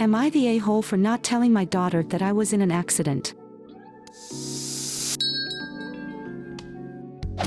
Am I the a-hole for not telling my daughter that I was in an accident?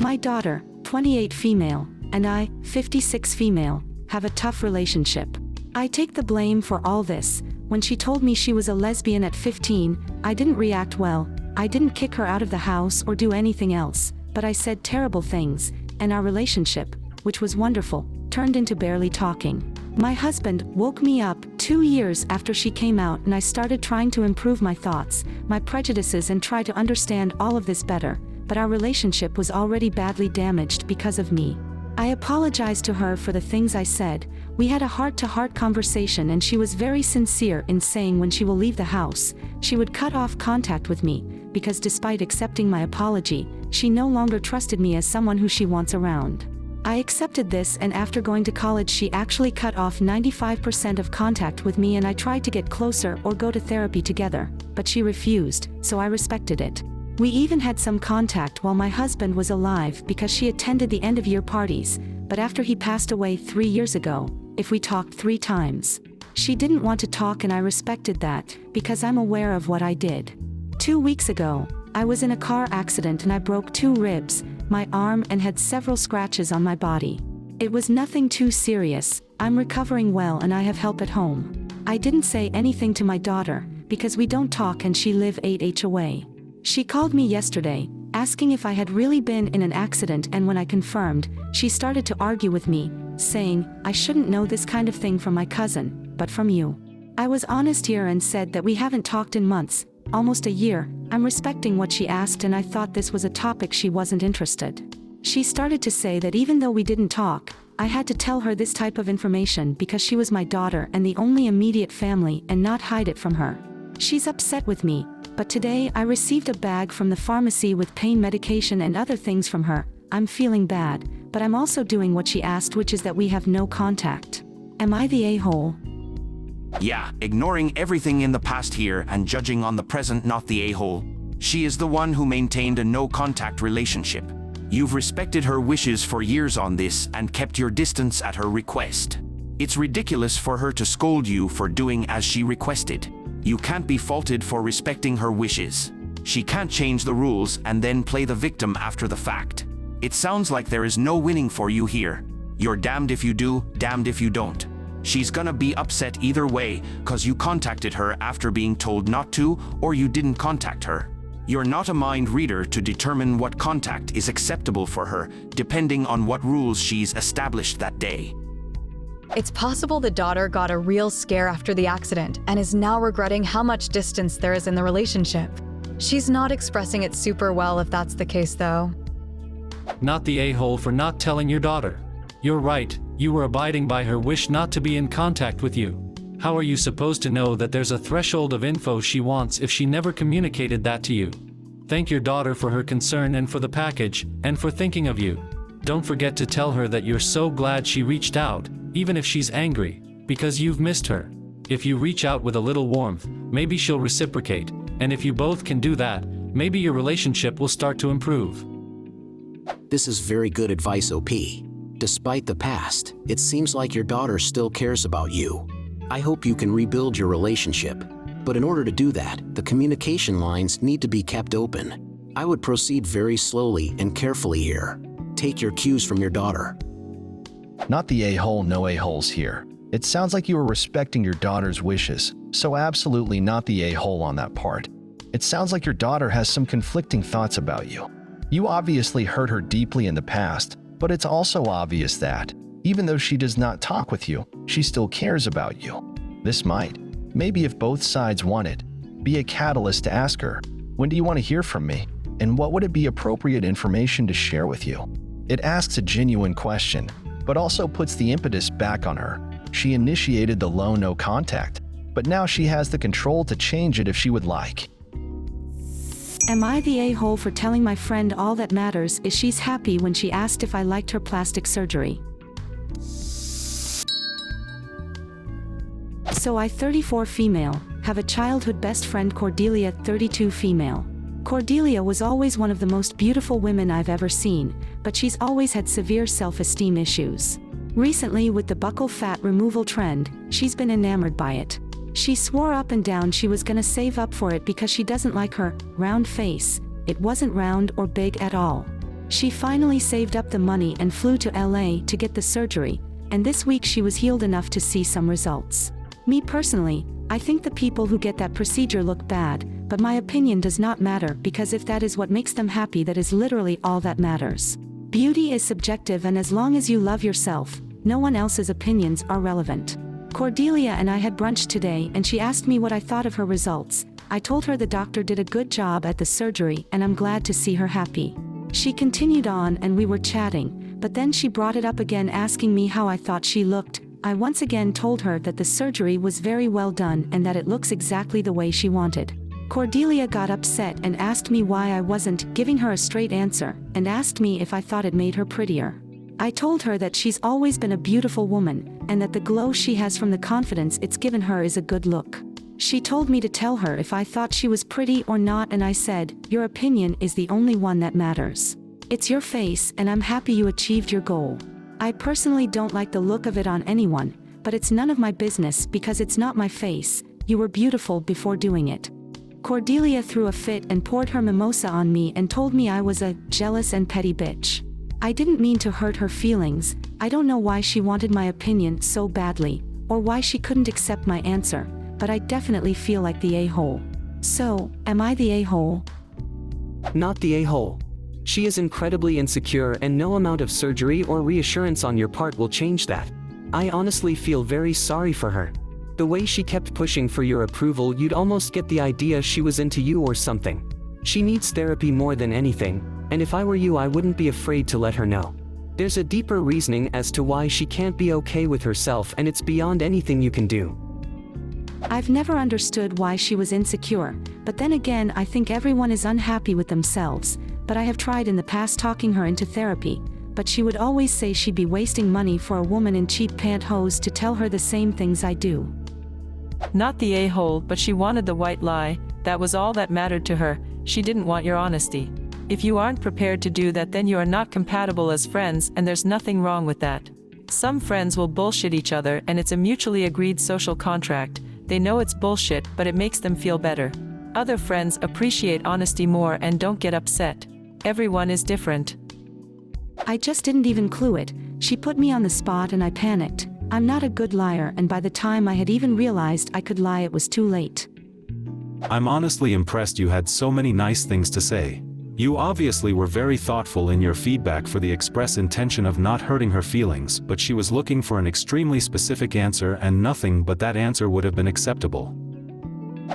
My daughter, 28 female, and I, 56 female, have a tough relationship. I take the blame for all this. When she told me she was a lesbian at 15, I didn't react well. I didn't kick her out of the house or do anything else, but I said terrible things, and our relationship, which was wonderful, turned into barely talking. My husband woke me up 2 years after she came out, and I started trying to improve my thoughts, my prejudices, and try to understand all of this better, but our relationship was already badly damaged because of me. I apologized to her for the things I said. We had a heart-to-heart conversation, and she was very sincere in saying when she will leave the house, she would cut off contact with me, because despite accepting my apology, she no longer trusted me as someone who she wants around. I accepted this, and after going to college she actually cut off 95% of contact with me, and I tried to get closer or go to therapy together, but she refused, so I respected it. We even had some contact while my husband was alive because she attended the end-of-year parties, but after he passed away 3 years ago, if we talked 3 times. She didn't want to talk, and I respected that, because I'm aware of what I did. 2 weeks ago, I was in a car accident and I broke 2 ribs, my arm, and had several scratches on my body. It was nothing too serious. I'm recovering well and I have help at home. I didn't say anything to my daughter, because we don't talk and she lives 8 away. She called me yesterday, asking if I had really been in an accident, and when I confirmed, she started to argue with me, saying, I shouldn't know this kind of thing from my cousin, but from you. I was honest here and said that we haven't talked in months, almost a year. I'm respecting what she asked, and I thought this was a topic she wasn't interested. She started to say that even though we didn't talk, I had to tell her this type of information because she was my daughter and the only immediate family, and not hide it from her. She's upset with me, but today I received a bag from the pharmacy with pain medication and other things from her. I'm feeling bad, but I'm also doing what she asked, which is that we have no contact. Am I the a-hole? Yeah, ignoring everything in the past here and judging on the present, not the a-hole. She is the one who maintained a no-contact relationship. You've respected her wishes for years on this and kept your distance at her request. It's ridiculous for her to scold you for doing as she requested. You can't be faulted for respecting her wishes. She can't change the rules and then play the victim after the fact. It sounds like there is no winning for you here. You're damned if you do, damned if you don't. She's gonna be upset either way, cause you contacted her after being told not to, or you didn't contact her. You're not a mind reader to determine what contact is acceptable for her, depending on what rules she's established that day. It's possible the daughter got a real scare after the accident and is now regretting how much distance there is in the relationship. She's not expressing it super well if that's the case, though. Not the a-hole for not telling your daughter. You're right, you were abiding by her wish not to be in contact with you. How are you supposed to know that there's a threshold of info she wants if she never communicated that to you? Thank your daughter for her concern and for the package, and for thinking of you. Don't forget to tell her that you're so glad she reached out, even if she's angry, because you've missed her. If you reach out with a little warmth, maybe she'll reciprocate, and if you both can do that, maybe your relationship will start to improve. This is very good advice, OP. Despite the past, it seems like your daughter still cares about you. I hope you can rebuild your relationship. But in order to do that, the communication lines need to be kept open. I would proceed very slowly and carefully here. Take your cues from your daughter. Not the a-hole, no a-holes here. It sounds like you were respecting your daughter's wishes, so absolutely not the a-hole on that part. It sounds like your daughter has some conflicting thoughts about you. You obviously hurt her deeply in the past, but it's also obvious that, even though she does not talk with you, she still cares about you. This might, maybe if both sides want it, be a catalyst to ask her, when do you want to hear from me, and what would it be appropriate information to share with you? It asks a genuine question, but also puts the impetus back on her. She initiated the low no contact, but now she has the control to change it if she would like. Am I the a-hole for telling my friend all that matters is she's happy when she asked if I liked her plastic surgery? So I, 34 female, have a childhood best friend, Cordelia, 32 female. Cordelia was always one of the most beautiful women I've ever seen, but she's always had severe self-esteem issues. Recently, with the buccal fat removal trend, she's been enamored by it. She swore up and down she was gonna save up for it because she doesn't like her round face. It wasn't round or big at all. She finally saved up the money and flew to LA to get the surgery, and this week she was healed enough to see some results. Me personally, I think the people who get that procedure look bad, but my opinion does not matter because if that is what makes them happy, that is literally all that matters. Beauty is subjective, and as long as you love yourself, no one else's opinions are relevant. Cordelia and I had brunch today and she asked me what I thought of her results. I told her the doctor did a good job at the surgery and I'm glad to see her happy. She continued on and we were chatting, but then she brought it up again asking me how I thought she looked. I once again told her that the surgery was very well done and that it looks exactly the way she wanted. Cordelia got upset and asked me why I wasn't giving her a straight answer, and asked me if I thought it made her prettier. I told her that she's always been a beautiful woman, and that the glow she has from the confidence it's given her is a good look. She told me to tell her if I thought she was pretty or not, and I said, "Your opinion is the only one that matters. It's your face, and I'm happy you achieved your goal. I personally don't like the look of it on anyone, but it's none of my business because it's not my face. You were beautiful before doing it." Cordelia threw a fit and poured her mimosa on me and told me I was a jealous and petty bitch. I didn't mean to hurt her feelings. I don't know why she wanted my opinion so badly, or why she couldn't accept my answer, but I definitely feel like the a-hole. So, am I the a-hole? Not the a-hole. She is incredibly insecure and no amount of surgery or reassurance on your part will change that. I honestly feel very sorry for her. The way she kept pushing for your approval, you'd almost get the idea she was into you or something. She needs therapy more than anything, and if I were you, I wouldn't be afraid to let her know. There's a deeper reasoning as to why she can't be okay with herself, and it's beyond anything you can do. I've never understood why she was insecure, but then again I think everyone is unhappy with themselves, but I have tried in the past talking her into therapy, but she would always say she'd be wasting money for a woman in cheap pantyhose to tell her the same things I do. Not the a-hole, but she wanted the white lie. That was all that mattered to her. She didn't want your honesty. If you aren't prepared to do that, then you are not compatible as friends, and there's nothing wrong with that. Some friends will bullshit each other, and it's a mutually agreed social contract. They know it's bullshit, but it makes them feel better. Other friends appreciate honesty more and don't get upset. Everyone is different. I just didn't even clue it. She put me on the spot and I panicked. I'm not a good liar, and by the time I had even realized I could lie, it was too late. I'm honestly impressed you had so many nice things to say. You obviously were very thoughtful in your feedback for the express intention of not hurting her feelings, but she was looking for an extremely specific answer and nothing but that answer would have been acceptable.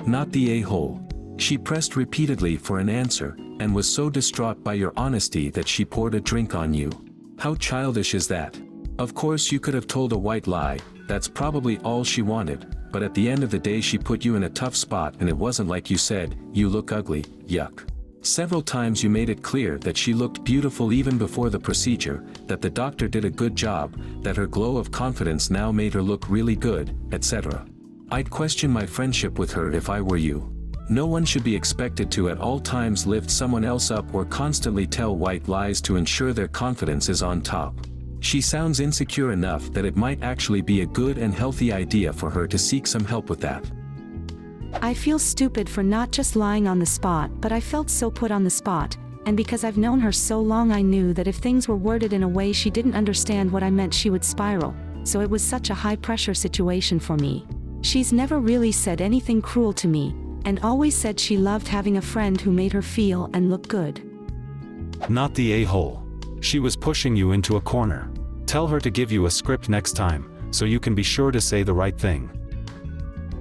Not the a-hole. She pressed repeatedly for an answer, and was so distraught by your honesty that she poured a drink on you. How childish is that? Of course you could have told a white lie, that's probably all she wanted, but at the end of the day she put you in a tough spot, and it wasn't like you said, "You look ugly, yuck." Several times you made it clear that she looked beautiful even before the procedure, that the doctor did a good job, that her glow of confidence now made her look really good, etc. I'd question my friendship with her if I were you. No one should be expected to at all times lift someone else up or constantly tell white lies to ensure their confidence is on top. She sounds insecure enough that it might actually be a good and healthy idea for her to seek some help with that. I feel stupid for not just lying on the spot, but I felt so put on the spot, and because I've known her so long, I knew that if things were worded in a way she didn't understand what I meant, she would spiral, so it was such a high-pressure situation for me. She's never really said anything cruel to me, and always said she loved having a friend who made her feel and look good. Not the a-hole. She was pushing you into a corner. Tell her to give you a script next time, so you can be sure to say the right thing.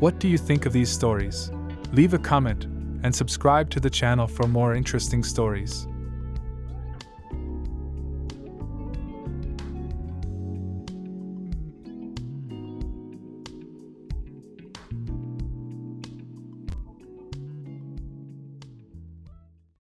What do you think of these stories? Leave a comment and subscribe to the channel for more interesting stories.